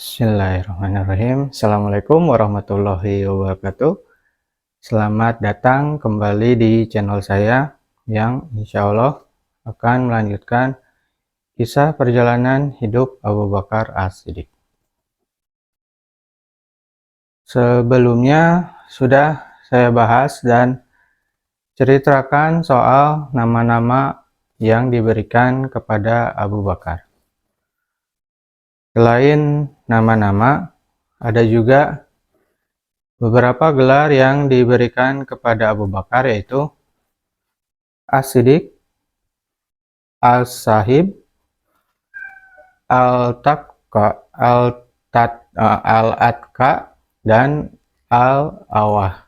Bismillahirrahmanirrahim. Assalamualaikum warahmatullahi wabarakatuh. Selamat datang kembali di channel saya yang insya Allah akan melanjutkan kisah perjalanan hidup Abu Bakar As-Siddiq. Sebelumnya sudah saya bahas dan ceritakan soal nama-nama yang diberikan kepada Abu Bakar. Selain nama-nama, ada juga beberapa gelar yang diberikan kepada Abu Bakar, yaitu As-Siddiq, As-Sahib, Al-Taqqa, Al-Atqa, dan Al-Awah.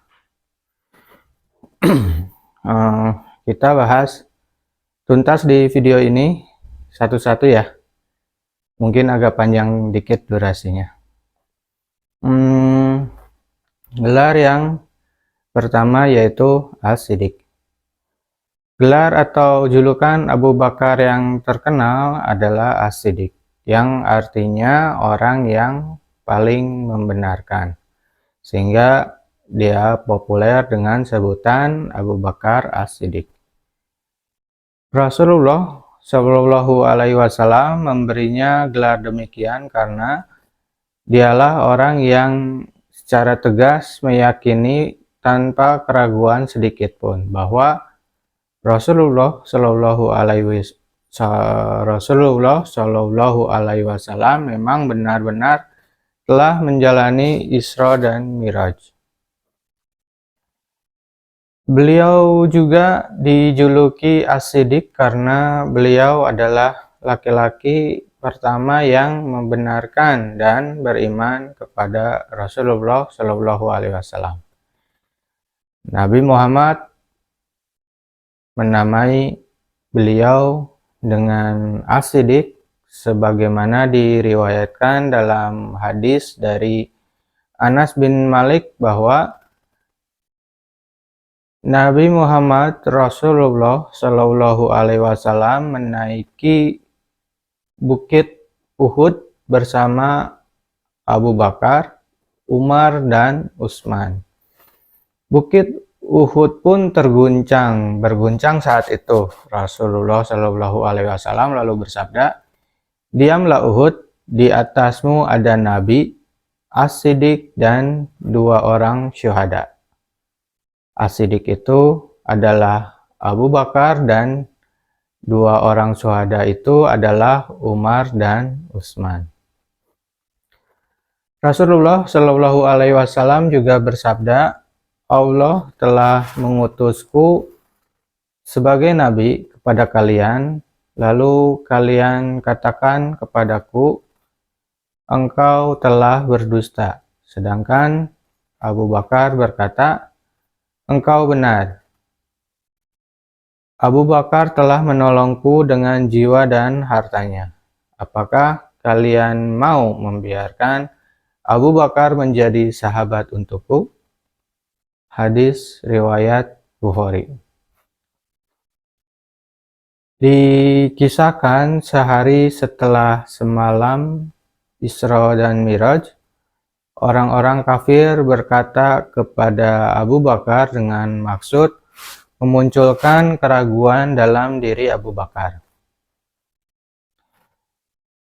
Kita bahas tuntas di video ini satu-satu ya. Mungkin agak panjang dikit durasinya. Gelar yang pertama yaitu As-Siddiq. Gelar atau julukan Abu Bakar yang terkenal adalah As-Siddiq, yang artinya orang yang paling membenarkan, sehingga dia populer dengan sebutan Abu Bakar As-Siddiq. Rasulullah Shallallahu Alaihi Wasallam memberinya gelar demikian karena dialah orang yang secara tegas meyakini tanpa keraguan sedikit pun bahwa Rasulullah Shallallahu Alaihi Wasallam memang benar-benar telah menjalani Isra dan Miraj. Beliau juga dijuluki As-Siddiq karena beliau adalah laki-laki pertama yang membenarkan dan beriman kepada Rasulullah Shallallahu Alaihi Wasallam. Nabi Muhammad menamai beliau dengan As-Siddiq sebagaimana diriwayatkan dalam hadis dari Anas bin Malik bahwa Nabi Muhammad Rasulullah Shallallahu Alaihi Wasallam menaiki Bukit Uhud bersama Abu Bakar, Umar, dan Utsman. Bukit Uhud pun berguncang saat itu. Rasulullah Shallallahu Alaihi Wasallam lalu bersabda, "Diamlah Uhud, di atasmu ada Nabi, As-Siddiq, dan 2 orang syuhada." As-Siddiq itu adalah Abu Bakar dan 2 orang syuhada itu adalah Umar dan Utsman. Rasulullah Shallallahu Alaihi Wasallam juga bersabda, Allah telah mengutusku sebagai nabi kepada kalian, lalu kalian katakan kepadaku, engkau telah berdusta. Sedangkan Abu Bakar berkata, engkau benar. Abu Bakar telah menolongku dengan jiwa dan hartanya. Apakah kalian mau membiarkan Abu Bakar menjadi sahabat untukku? Hadis riwayat Bukhari. Dikisahkan sehari setelah semalam Isra dan Miraj, orang-orang kafir berkata kepada Abu Bakar dengan maksud memunculkan keraguan dalam diri Abu Bakar.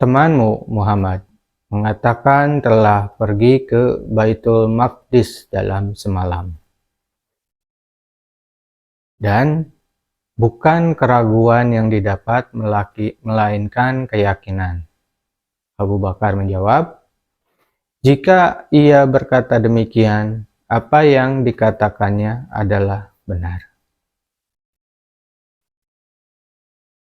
Temanmu Muhammad mengatakan telah pergi ke Baitul Maqdis dalam semalam. Dan bukan keraguan yang didapat melainkan keyakinan. Abu Bakar menjawab, jika ia berkata demikian, apa yang dikatakannya adalah benar.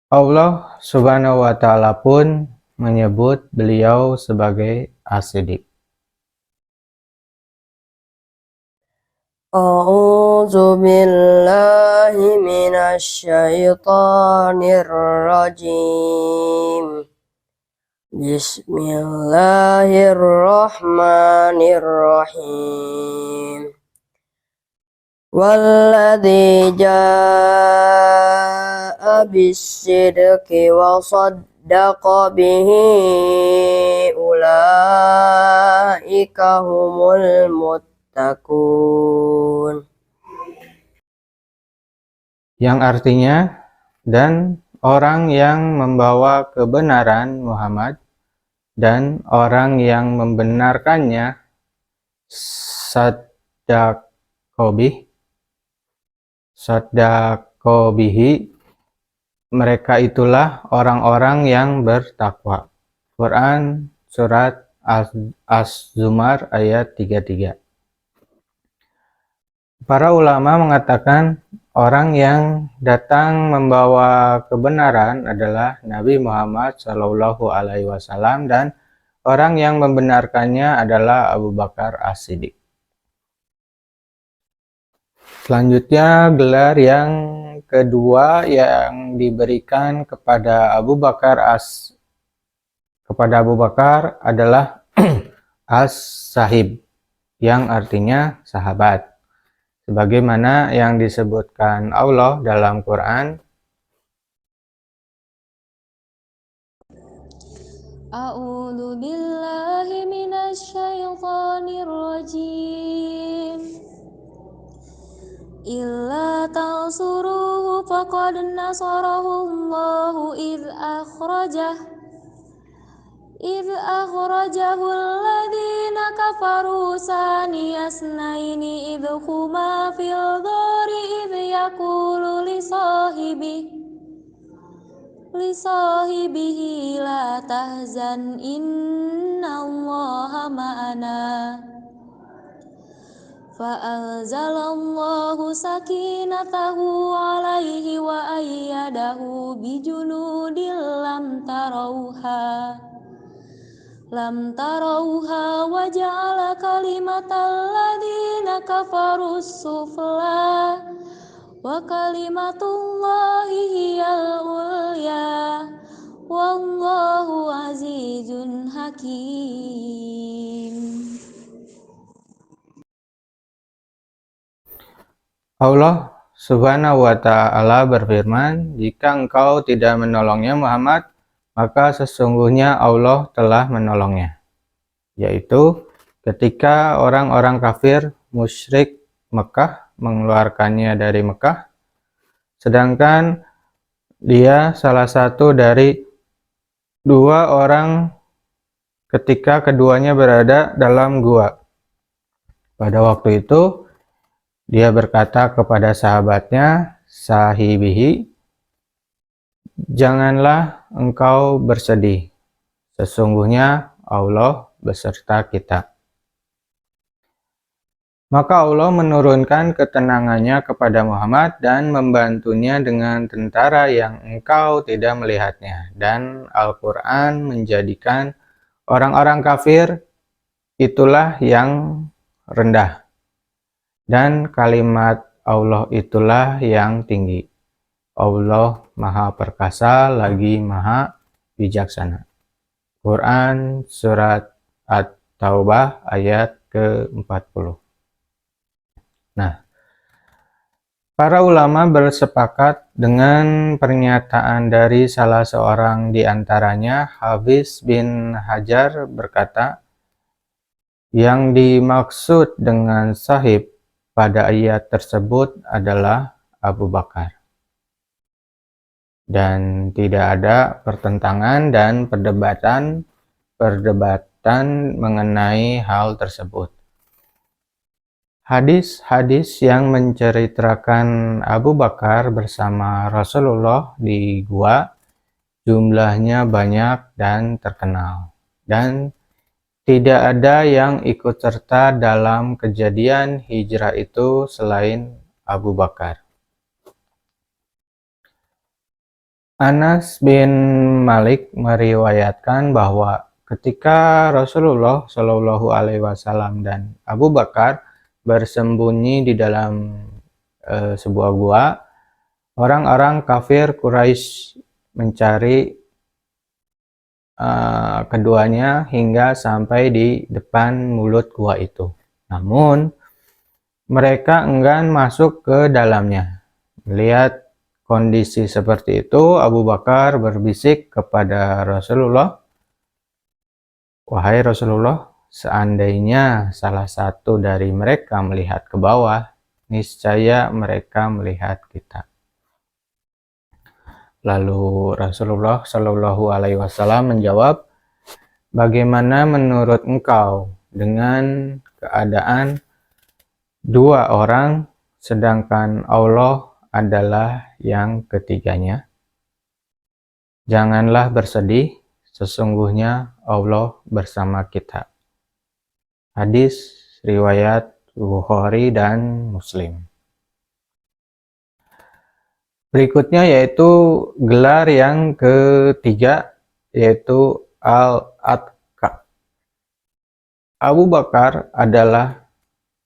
Allah Subhanahu wa Ta'ala pun menyebut beliau sebagai As-Siddiq. A'udzu billahi minasy syaithanir rajim. Bismillahirrahmanirrahim. Walladzi jaa'a bis-sidqi wa saddaqa bihi ulai ulaika humul muttaqun. Yang artinya, dan orang yang membawa kebenaran Muhammad dan orang yang membenarkannya sadaqobihi, mereka itulah orang-orang yang bertakwa. Quran Surat Az-Zumar ayat 33. Para ulama mengatakan orang yang datang membawa kebenaran adalah Nabi Muhammad SAW dan orang yang membenarkannya adalah Abu Bakar As-Siddiq. Selanjutnya, gelar yang kedua yang diberikan kepada Abu Bakar adalah As-Sahib, yang artinya sahabat. Sebagaimana yang disebutkan Allah dalam Quran, A'udzu billahi minasy syaithanir rajim. Illa tansuruhu faqad nasarahu Allahu إذ أخرجه الذين كفروا ثاني اثنين إذ هما في الغار إذ يقول لصاحبه لا تحزن إن الله معنا فأنزل الله سكينته عليه وأيده بجنود لم تروها وجعل كلمة الذين كفروا السفلى وكلمة الله هي العليا والله عزيز حكيم. Allah Subhanahu wa Ta'ala berfirman, "Jika engkau tidak menolongnya Muhammad, maka sesungguhnya Allah telah menolongnya." Yaitu ketika orang-orang kafir musyrik Mekah mengeluarkannya dari Mekah, sedangkan dia salah satu dari dua orang ketika keduanya berada dalam gua. Pada waktu itu dia berkata kepada sahabatnya, sahibihi, "Janganlah engkau bersedih, sesungguhnya Allah beserta kita." Maka Allah menurunkan ketenangannya kepada Muhammad dan membantunya dengan tentara yang engkau tidak melihatnya. Dan Al-Quran menjadikan orang-orang kafir itulah yang rendah, dan kalimat Allah itulah yang tinggi. Allah Maha Perkasa lagi Maha Bijaksana. Quran Surat At-Taubah ayat ke-40. Nah, para ulama bersepakat dengan pernyataan dari salah seorang di antaranya, Hafiz bin Hajar berkata, yang dimaksud dengan sahib pada ayat tersebut adalah Abu Bakar. Dan tidak ada pertentangan dan perdebatan mengenai hal tersebut. Hadis-hadis yang menceritakan Abu Bakar bersama Rasulullah di gua jumlahnya banyak dan terkenal, dan tidak ada yang ikut serta dalam kejadian hijrah itu selain Abu Bakar. Anas bin Malik meriwayatkan bahwa ketika Rasulullah Shallallahu Alaihi Wasallam dan Abu Bakar bersembunyi di dalam sebuah gua, orang-orang kafir Quraisy mencari keduanya hingga sampai di depan mulut gua itu. Namun mereka enggan masuk ke dalamnya. Melihat kondisi seperti itu, Abu Bakar berbisik kepada Rasulullah, "Wahai Rasulullah, seandainya salah satu dari mereka melihat ke bawah, niscaya mereka melihat kita. Lalu Rasulullah Shallallahu Alaihi Wasallam menjawab, bagaimana menurut engkau dengan keadaan dua orang sedangkan Allah adalah yang ketiganya? Janganlah bersedih, sesungguhnya Allah bersama kita. Hadis riwayat Bukhari dan Muslim. Berikutnya yaitu gelar yang ketiga, yaitu Al-Atqa. Abu Bakar adalah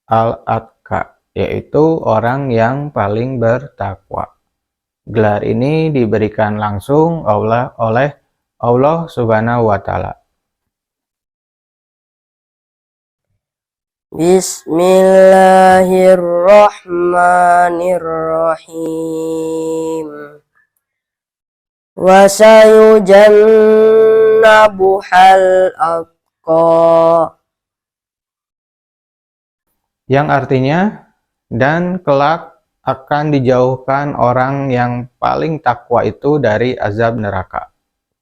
Al-Atqa, yaitu orang yang paling bertakwa. Gelar ini diberikan langsung oleh Allah Subhanahu wa Ta'ala. Bismillahirrahmanirrahim. Wa sayujannabuhal atqa. Yang artinya, dan kelak akan dijauhkan orang yang paling takwa itu dari azab neraka.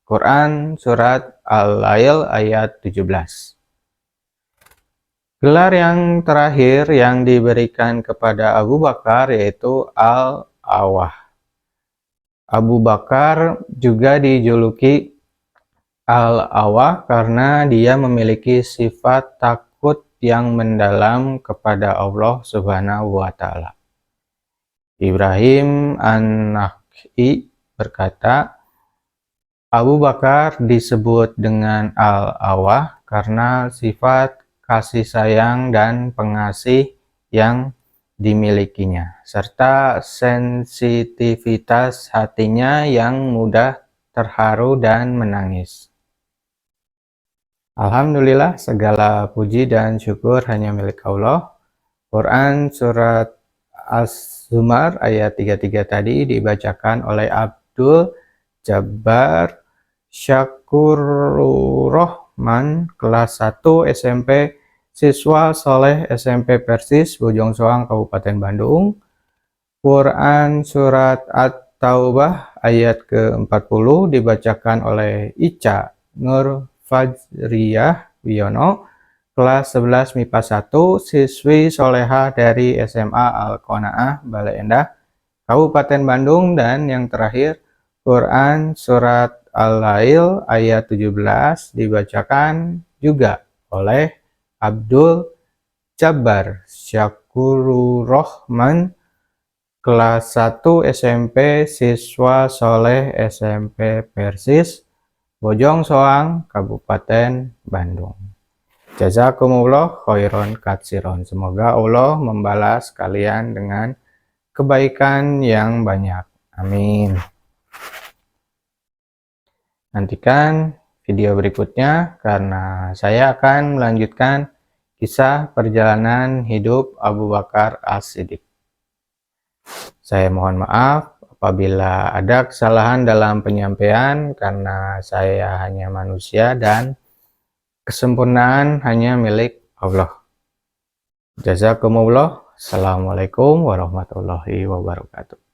Quran Surat Al-Lail ayat 17. Gelar yang terakhir yang diberikan kepada Abu Bakar yaitu Al-Awwah. Abu Bakar juga dijuluki Al-Awwah karena dia memiliki sifat takut yang mendalam kepada Allah Subhanahu wa Ta'ala. Ibrahim An-Nakha'i berkata, Abu Bakar disebut dengan Al-Awwah karena sifat kasih sayang dan pengasih yang dimilikinya, serta sensitivitas hatinya yang mudah terharu dan menangis. Alhamdulillah, segala puji dan syukur hanya milik Allah. Quran Surat Az-Zumar ayat 33 tadi dibacakan oleh Abdul Jabbar Syakururrahman, kelas 1 SMP, siswa Soleh SMP Persis, Bojong Soang, Kabupaten Bandung. Quran Surat At-Taubah ayat ke-40 dibacakan oleh Ica Nur Fajriyah Wiono, kelas 11 MIPA 1, siswi soleha dari SMA Al-Qanaah Bale Endah, Kabupaten Bandung. Dan yang terakhir, Quran Surat Al-Lail ayat 17 dibacakan juga oleh Abdul Jabbar Syakururrahman, kelas 1 SMP, siswa Soleh SMP Persis, Bojong Soang, Kabupaten Bandung. Jazakumullah khairon katsiron. Semoga Allah membalas kalian dengan kebaikan yang banyak. Amin. Nantikan video berikutnya karena saya akan melanjutkan kisah perjalanan hidup Abu Bakar As-Siddiq. Saya mohon maaf apabila ada kesalahan dalam penyampaian karena saya hanya manusia dan kesempurnaan hanya milik Allah. Jazakumullah. Assalamualaikum warahmatullahi wabarakatuh.